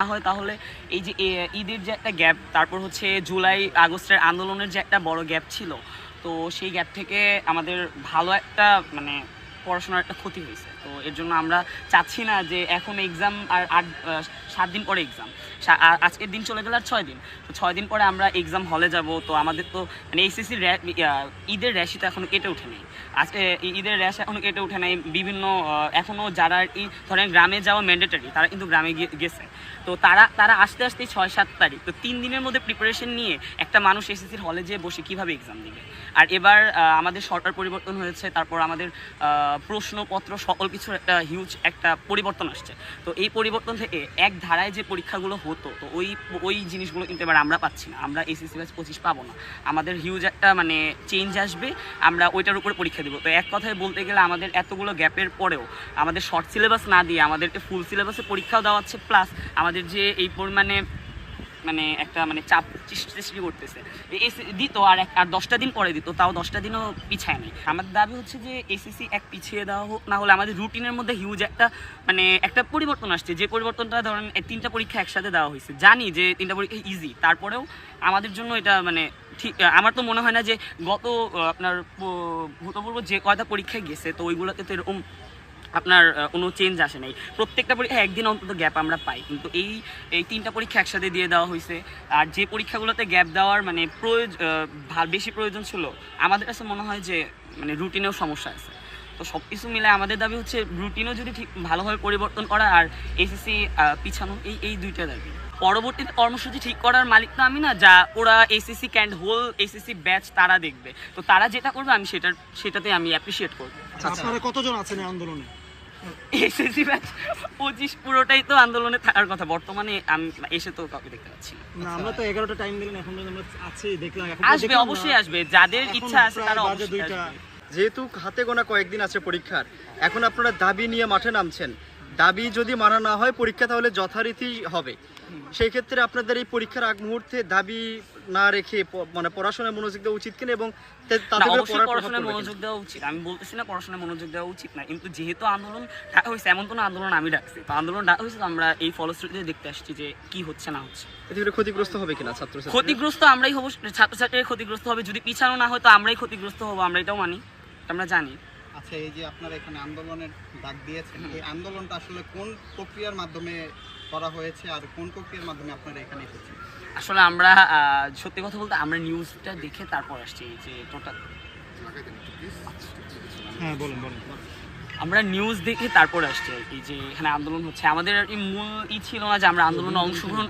হয় তাহলে এই যে ঈদের যে একটা গ্যাপ, তারপর হচ্ছে জুলাই আগস্টের আন্দোলনের যে একটা বড় গ্যাপ ছিল, তো সেই গ্যাপ থেকে আমাদের ভালো একটা মানে পড়াশোনার একটা ক্ষতি হয়েছে। তো এর জন্য আমরা চাচ্ছি না যে এখন এক্সাম আর 7 দিন পরে এক্সাম, আজকের দিন চলে গেলে আর 6 দিন, তো 6 দিন পরে আমরা এক্সাম হলে যাব। তো আমাদের তো মানে এইচএসসির ঈদের র্যাশই তো এখনও কেটে ওঠে নেই, আজকে ঈদের র্যাশ এখনও কেটে ওঠে নাই। বিভিন্ন এখনও যারা এই ধরেন গ্রামে যাওয়া ম্যান্ডেটরি, তারা কিন্তু গ্রামে গেছে। তো তারা আসতে আসতেই 6-7 তারিখ, তো 3 দিনের মধ্যে প্রিপারেশন নিয়ে একটা মানুষ এসএসসির হলে যেয়ে বসে কীভাবে এক্সাম দিবে। আর এবার আমাদের সরকার পরিবর্তন হয়েছে, তারপর আমাদের প্রশ্নপত্র সকল কিছুর একটা হিউজ একটা পরিবর্তন আসছে। তো এই পরিবর্তন থেকে এক ধারায় যে পরীক্ষাগুলো হতো, তো ওই জিনিসগুলো কিন্তু এবার আমরা পাচ্ছি না, আমরা এসএসসি ব্যাচ 25 পাবো না। আমাদের হিউজ একটা মানে চেঞ্জ আসবে, আমরা ওইটার উপরে পরীক্ষা দেবো। তো এক কথায় বলতে গেলে আমাদের এতগুলো গ্যাপের পরেও আমাদের শর্ট সিলেবাস না দিয়ে আমাদেরকে ফুল সিলেবাসে পরীক্ষাও দেওয়া হচ্ছে, প্লাস আমাদের যে এই পরিমাণে মানে একটা মানে চাপ সৃষ্টি করতেছে। দিত আর 10টা দিন পরে দিত, তাও 10টা দিনও পিছায় নেই। আমাদের দাবি হচ্ছে যে এসএসসি এক পিছিয়ে দেওয়া হোক, না হলে আমাদের রুটিনের মধ্যে হিউজ একটা মানে একটা পরিবর্তন আসছে, যে পরিবর্তনটা ধরেন 3টা পরীক্ষা একসাথে দেওয়া হয়েছে। জানি যে 3টা পরীক্ষা ইজি, তারপরেও আমাদের জন্য এটা মানে ঠিক আমার তো মনে হয় না যে গত আপনার ভূতপূর্ব যে কয়টা পরীক্ষায় গেছে, তো ওইগুলোতে তো এরকম আপনার কোনো চেঞ্জ আসে নাই। প্রত্যেকটা পরীক্ষা একদিন অন্তত গ্যাপ আমরা পাই, কিন্তু এই 3টা পরীক্ষা একসাথে দিয়ে দেওয়া হয়েছে। আর যে পরীক্ষাগুলোতে গ্যাপ দেওয়ার মানে বেশি প্রয়োজন ছিল, আমাদের কাছে মনে হয় যে মানে রুটিনেও সমস্যা আছে। তো সব কিছু মিলে আমাদের দাবি হচ্ছে রুটিনও যদি ঠিক ভালোভাবে পরিবর্তন করা আর এসএসসি পিছানো, এই দুইটা দাবি। পরবর্তীতে কর্মসূচি ঠিক করার মালিক তো আমি না, যা ওরা এসএসসি হোল এসএসসি ব্যাচ তারা দেখবে। তো তারা যেটা করবে আমি সেটাতে আমি অ্যাপ্রিসিয়েট করবো। আপনারা কতজন আছেন এই আন্দোলনে? এসএসসি ব্যাচ 25 পুরোটাই তো আন্দোলনে থাকার কথা। বর্তমানে আমি এসে তো কাউকে দেখতে পাচ্ছি না, আমরা তো 11টা টাইম দিলেন, এখন আমরা আছি দেখলাম। এখন আসবে, অবশ্যই আসবে, যাদের ইচ্ছা আছে তারা অবশ্যই আসবে। যেহেতু হাতে গোনা কয়েকদিন আছে পরীক্ষার, এখন আপনারা দাবি নিয়ে মাঠে নামছেন, দাবি যদি মানা না হয় পরীক্ষা তাহলে যথারীতি হবে। সেই ক্ষেত্রে আপনাদের এই পরীক্ষার আগ মুহূর্তে দাবি না রেখে মানে পড়াশোনায় মনোযোগ দেওয়া উচিত কিনা, এবং পড়াশোনায় মনোযোগ দেওয়া উচিত, আমি বলতেছি না পড়াশোনায় মনোযোগ দেওয়া উচিত না, কিন্তু যেহেতু আন্দোলন ডাকা হয়েছে, এমন কোনো আন্দোলন আমি ডাকছি, তো আন্দোলন ডাকা হয়েছে, আমরা এই ফলশ্রুতিতে দেখতে আসছি যে কি হচ্ছে না হচ্ছে। এতে ক্ষতিগ্রস্ত হবে কিনা ছাত্রছাত্রী? ক্ষতিগ্রস্ত আমরাই হবো, ছাত্রছাত্রীরা ক্ষতিগ্রস্ত হবে। যদি পিছানো না হয় তো আমরাই ক্ষতিগ্রস্ত হবো, আমরা এটাও মানি, আমরা জানি। আচ্ছা, এই যে আপনারা এখানে আন্দোলনের ডাক দিয়েছেন, এই আন্দোলনটা আসলে কোন প্রক্রিয়ার মাধ্যমে করা হয়েছে আর কোন প্রক্রিয়ার মাধ্যমে আপনারা এখানে এসেছেন? আসলে আমরা সত্যি কথা বলতে আমরা নিউজটা দেখে তারপর আসছি, যে টোটাল হ্যাঁ বলেন। আমরা নিউজ দেখে তারপর আসছি আর কি, যে এখানে আন্দোলন হচ্ছে। আমাদের আর কি মূল ছিল না যে আমরা আন্দোলনে অংশগ্রহণ